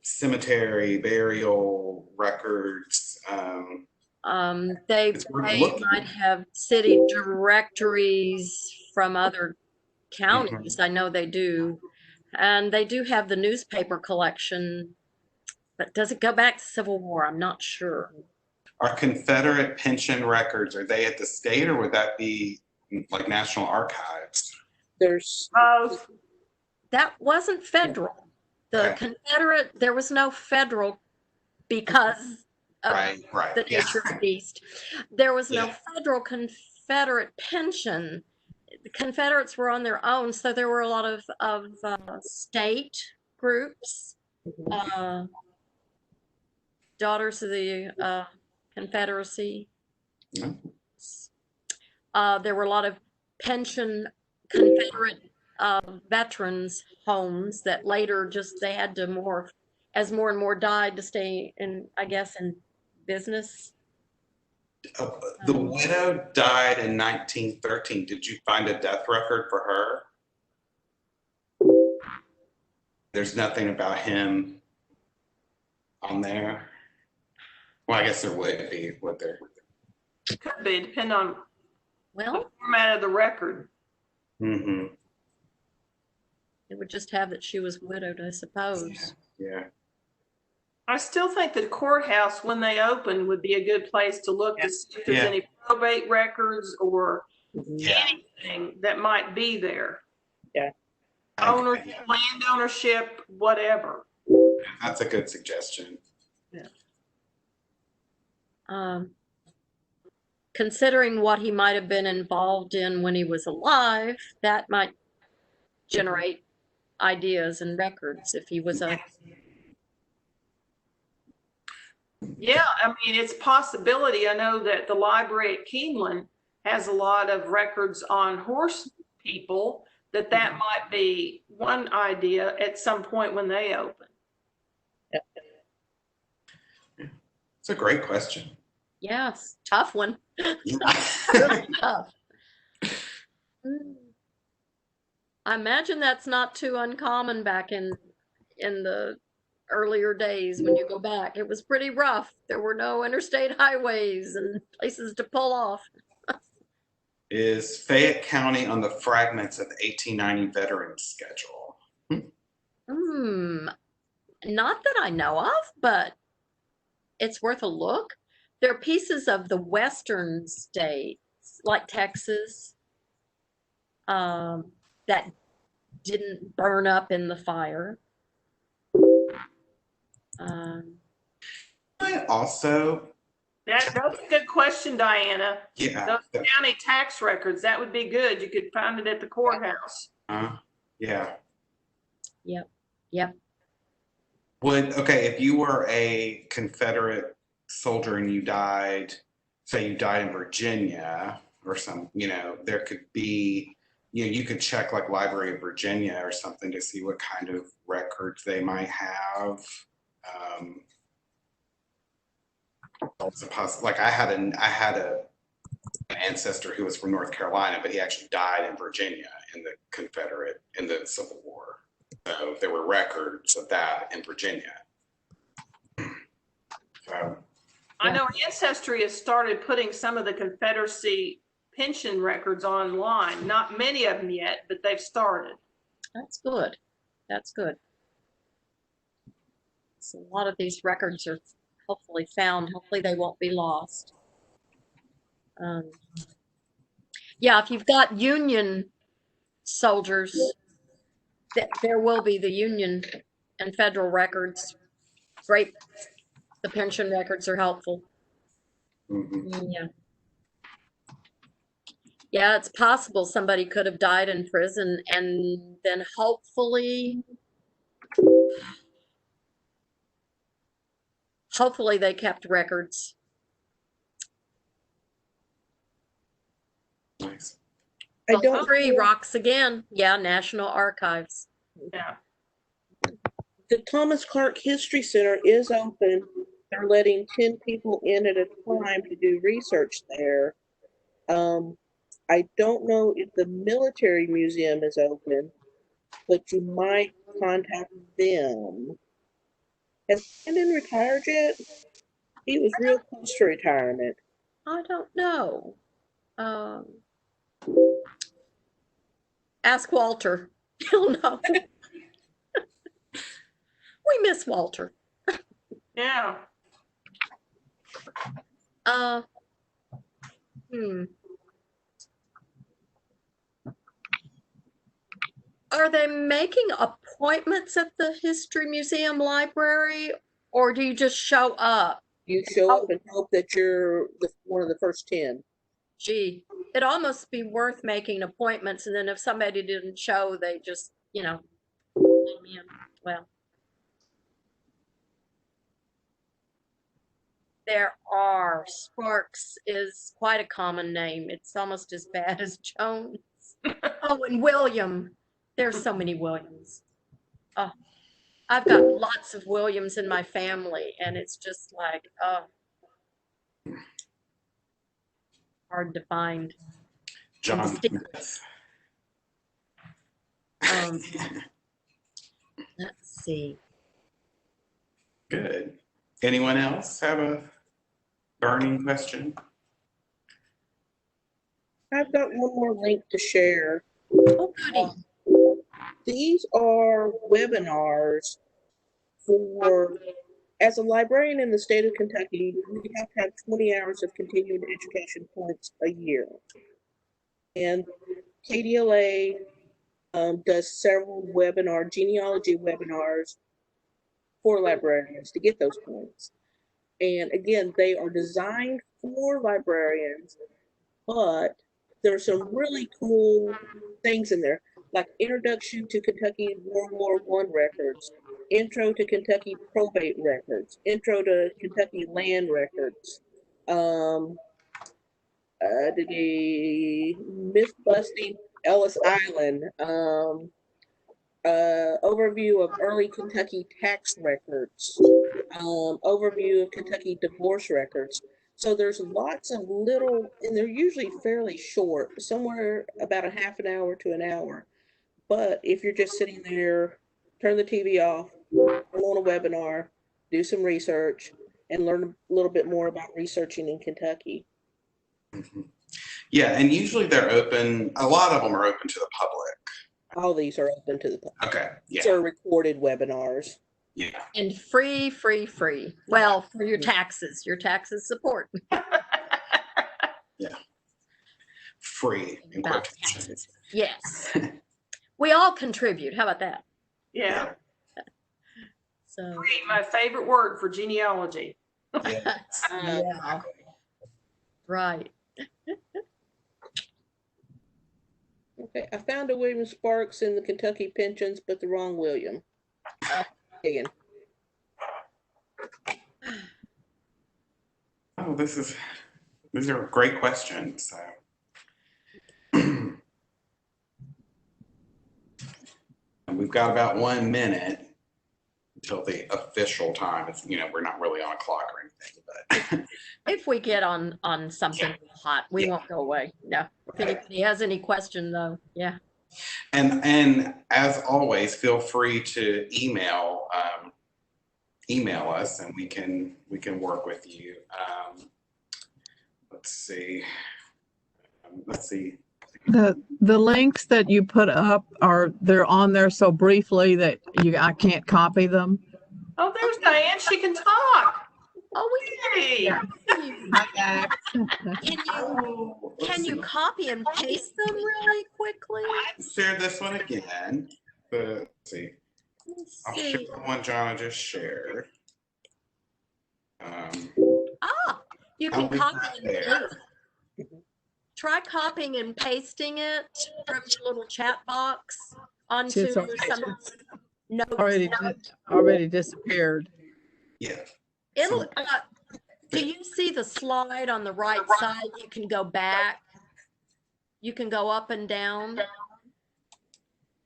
cemetery burial records. They looking. might have city directories from other counties. I know they do. And they do have the newspaper collection, but does it go back to Civil War? I'm not sure. Are Confederate pension records, are they at the state, or would that be like National Archives? There's Both. That wasn't federal. The Okay. Confederate, there was no federal because of Right. the Yeah. nature of the beast. There was no Yeah. federal Confederate pension. The Confederates were on their own, so there were a lot of state groups, Daughters of the Confederacy. Yeah. There were a lot of pension Confederate veterans homes that later just they had to morph as more and more died to stay in, I guess, in business. The widow died in 1913. Did you find a death record for her? There's nothing about him on there. Well, I guess there would be, would there? Could be, depend on the Well, format of the record. Mm-hmm. it would just have that she was widowed, I suppose. Yeah. I still think the courthouse, when they open, would be a good place to look to see if there's Yeah. any probate records or Yeah. anything that might be there. Yeah. Ownership, land ownership, whatever. That's a good suggestion. Considering what he might have been involved in when he was alive, that might generate ideas and records if he was a. Yeah, I mean, it's a possibility. I know that the library at Keeneland has a lot of records on horse people, that might be one idea at some point when they open. It's a great question. Yes, tough one. Yeah. Tough. I imagine that's not too uncommon back in the earlier days when you go back. It was pretty rough. There were no interstate highways and places to pull off. Is Fayette County on the fragments of the 1890 Veterans Schedule? Not that I know of, but it's worth a look. There are pieces of the western states, like Texas, that didn't burn up in the fire. Also, That's a good question, Diana. yeah. Those county tax records, that would be good. You could find it at the courthouse. Yeah. Yep. Okay, if you were a Confederate soldier and you died, say you died in Virginia or some, there could be, you could check like Library of Virginia or something to see what kind of records they might have. Like I had an ancestor who was from North Carolina, but he actually died in Virginia in the Civil War. So there were records of that in Virginia. So, I know Ancestry has started putting some of the Confederacy pension records online. Not many of them yet, but they've started. That's good. So a lot of these records are hopefully found. Hopefully they won't be lost. Yeah, if you've got Union soldiers, there will be the Union and federal records. Great. The pension records are helpful. mm-hmm. Yeah, it's possible somebody could have died in prison and then hopefully they kept records. Nice. I don't agree. Rocks again. Yeah, National Archives. Yeah. The Thomas Clark History Center is open. They're letting 10 people in at a time to do research there. I don't know if the military museum is open, but you might contact them. Has Brandon retired yet? He was real close to retirement. I don't know. Ask Walter. He'll know. We miss Walter. Yeah. Are they making appointments at the History Museum Library, or do you just show up? You show up and hope that you're one of the first 10. Gee, it'd almost be worth making appointments, and then if somebody didn't show, they just, well. There are. Sparks is quite a common name. It's almost as bad as Jones. Oh, and William. There's so many Williams. Oh, I've got lots of Williams in my family, and it's just like, hard to find. John Distinct. Smith. Let's see. Good. Anyone else have a burning question? I've got one more link to share. Oh, goody. These are webinars for, as a librarian in the state of Kentucky, you have to have 20 hours of continuing education points a year. And KDLA does several genealogy webinars for librarians to get those points. And again, they are designed for librarians, but there's some really cool things in there, like Introduction to Kentucky World War I records, Intro to Kentucky probate records, Intro to Kentucky land records, Myth-busting Ellis Island, overview of early Kentucky tax records, overview of Kentucky divorce records. So there's lots of little, and they're usually fairly short, somewhere about a half an hour to an hour. But if you're just sitting there, turn the TV off, turn on a webinar, do some research, and learn a little bit more about researching in Kentucky. Mm-hmm. Yeah, and usually they're open, a lot of them are open to the public. All these are open to the public. Okay, yeah. These are recorded webinars. Yeah. And free. Well, for your taxes support. Yeah. Free in quotations. Yes. We all contribute. How about that? Yeah. So Free, my favorite word for genealogy. Yeah. yeah. Right. Okay, I found a William Sparks in the Kentucky pensions, but the wrong William. Again. Oh, these are great questions. So. We've got about 1 minute until the official time. It's, we're not really on a clock or anything, but If we get on something hot, we won't go away. No. If anybody has any question though, yeah. And as always, feel free to email us, and we can work with you. Let's see. The links that you put up they're on there so briefly that I can't copy them. Oh, there's Diane. She can talk. Oh, Hey. Can you copy and paste them really quickly? Share this one again. Let's see. I'll share the one Jonna just shared. You can copy and paste. Try copying and pasting it from your little chat box onto some notes. Already disappeared. Yeah. It'll. Do you see the slide on the right side? You can go back. You can go up and down.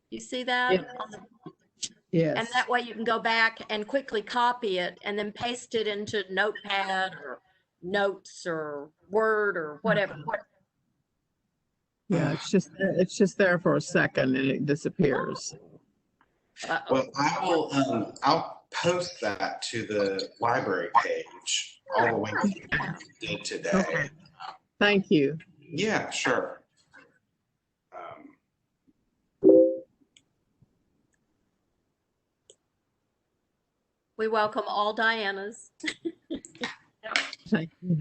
You see that? Yeah. Yes. And that way you can go back and quickly copy it and then paste it into Notepad or Notes or Word or whatever. Yeah, it's just there for a second and it disappears. Well, I'll post that to the library page, all the links you did today. Okay. Thank you. Yeah, sure. We welcome all Dianas, Thank you.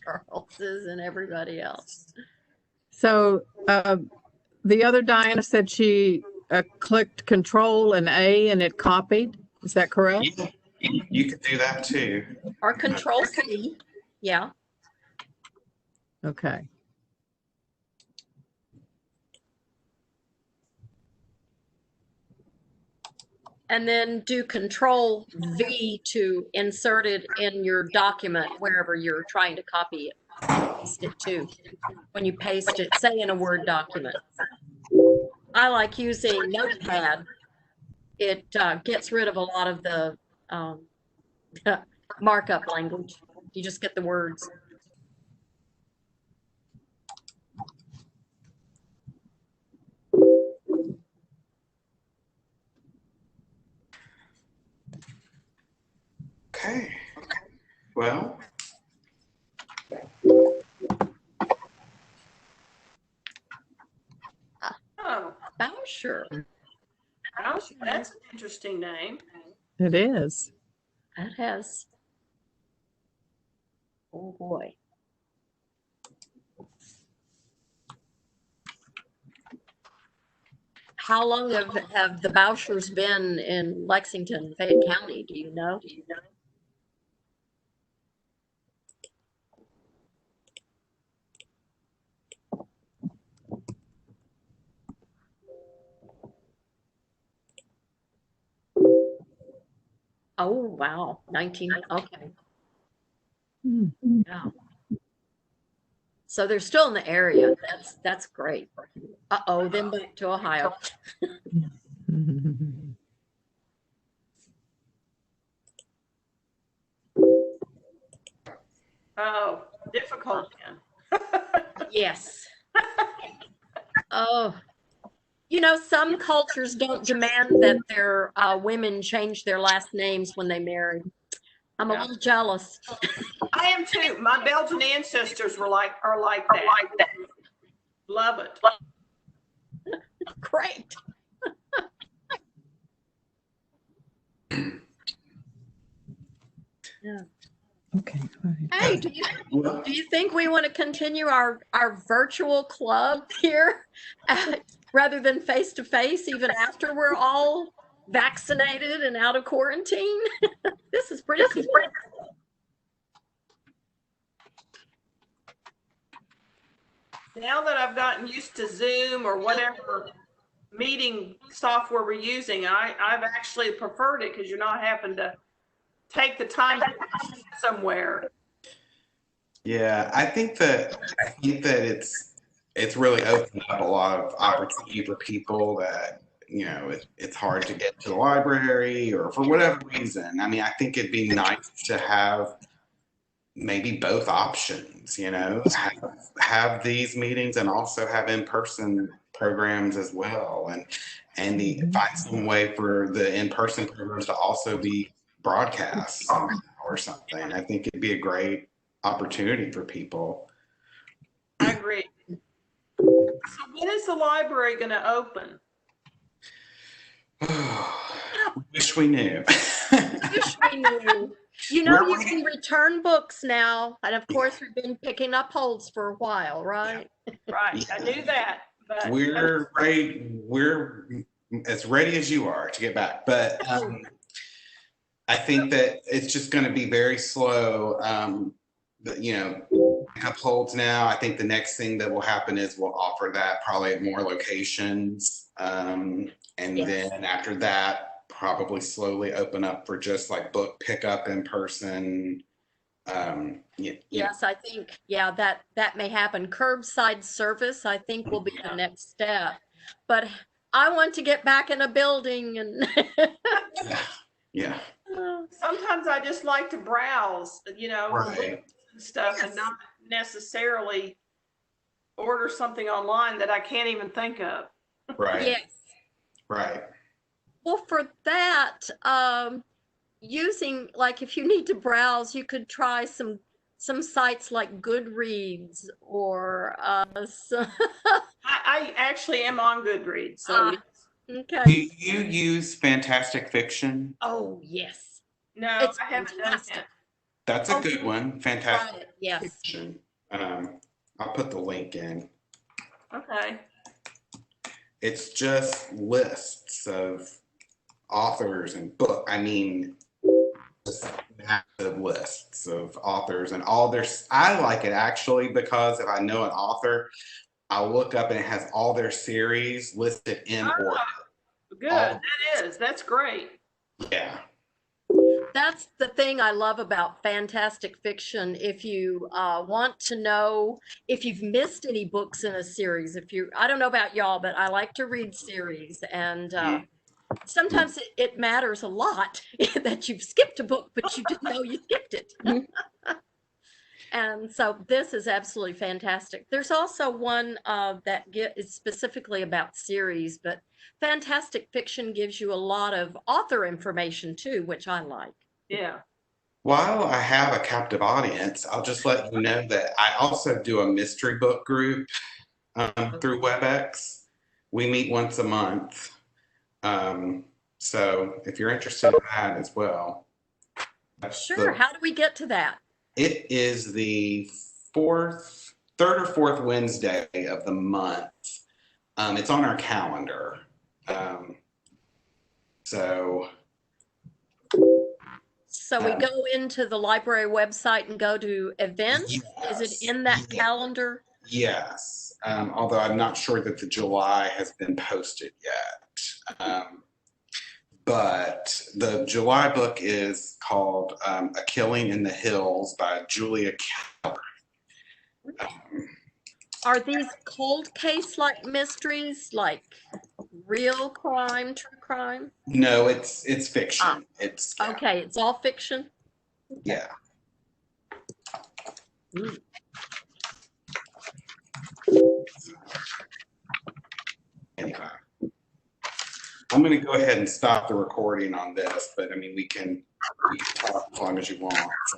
Charleses, and everybody else. So the other Diana said she clicked Control and A and it copied. Is that correct? Yeah, you can do that too. Or Control C. Yeah. Okay. And then do Control V to insert it in your document wherever you're trying to copy it. paste it too. When you paste it, say in a Word document. I like using Notepad. It gets rid of a lot of the markup language. You just get the words. Okay. Well, Oh, Bowsher. that's an interesting name. It is. That has. Oh boy. How long have the Bowshers been in Lexington, Fayette County? Do you know? Oh, wow. 19. Okay. Hmm. Yeah. So they're still in the area. That's great. Uh-oh, then back to Ohio. Oh, difficult then. Yes. Oh, some cultures don't demand that their women change their last names when they marry. I'm a Yeah. little jealous. I am too. My Belgian ancestors are like that. Love it. Great. Yeah. Okay. Fine. Hey, do you think we want to continue our virtual club here rather than face to face even after we're all vaccinated and out of quarantine? This is pretty cool. Now that I've gotten used to Zoom or whatever meeting software we're using, I've actually preferred it because you're not having to take the time to go somewhere. yeah, I think that it's really opened up a lot of opportunity for people that, it's hard to get to the library or for whatever reason. I mean, I think it'd be nice to have maybe both options, have these meetings and also have in-person programs as well, and find some way for the in-person programs to also be broadcast somehow or something. I think it'd be a great opportunity for people. I agree. So when is the library going to open? Wish we knew. Wish we knew. You can return books now, and of course we've been picking up holds for a while, right? Right, I knew that. But We're ready. We're as ready as you are to get back, but I think that it's just going to be very slow. Up holds now. I think the next thing that will happen is we'll offer that probably at more locations, and then after that, probably slowly open up for just like book pickup in person. Yes, I think, that may happen. Curbside service, I think, will be the next step. But I want to get back in a building and Yeah. sometimes I just like to browse, Right. stuff and not necessarily order something online that I can't even think of. Right. Yes. Right. Well, for that, using, like, if you need to browse, you could try some sites like Goodreads or I actually am on Goodreads, so okay. Do you use fantastic fiction? Oh yes. no, It's I haven't done fantastic. that. That's a good one. Fantastic Try it, yes. fiction. I'll put the link in. Okay. It's just lists of authors and book. I mean, just massive lists of authors and all their. I like it actually because if I know an author, I'll look up and it has all their series listed in order. Good. All- That's great. Yeah. That's the thing I love about fantastic fiction. If you want to know if you've missed any books in a series, I don't know about y'all, but I like to read series, and sometimes it matters a lot that you've skipped a book, but you didn't know you skipped it. And so this is absolutely fantastic. There's also one that is specifically about series, but fantastic fiction gives you a lot of author information too, which I like. Yeah. While I have a captive audience, I'll just let you know that I also do a mystery book group through WebEx. We meet once a month. So if you're interested in that as well. Sure. How do we get to that? It is the third or fourth Wednesday of the month. It's on our calendar. So we go into the library website and go to events? Yes, Is it in that calendar? Yes. Although I'm not sure that the July has been posted yet. But the July book is called A Killing in the Hills by Julia Keller. Are these cold case like mysteries, like real crime, true crime? No, it's fiction. It's okay. It's all fiction. Yeah. Anyway, I'm going to go ahead and stop the recording on this, but I mean we can talk as long as you want. So.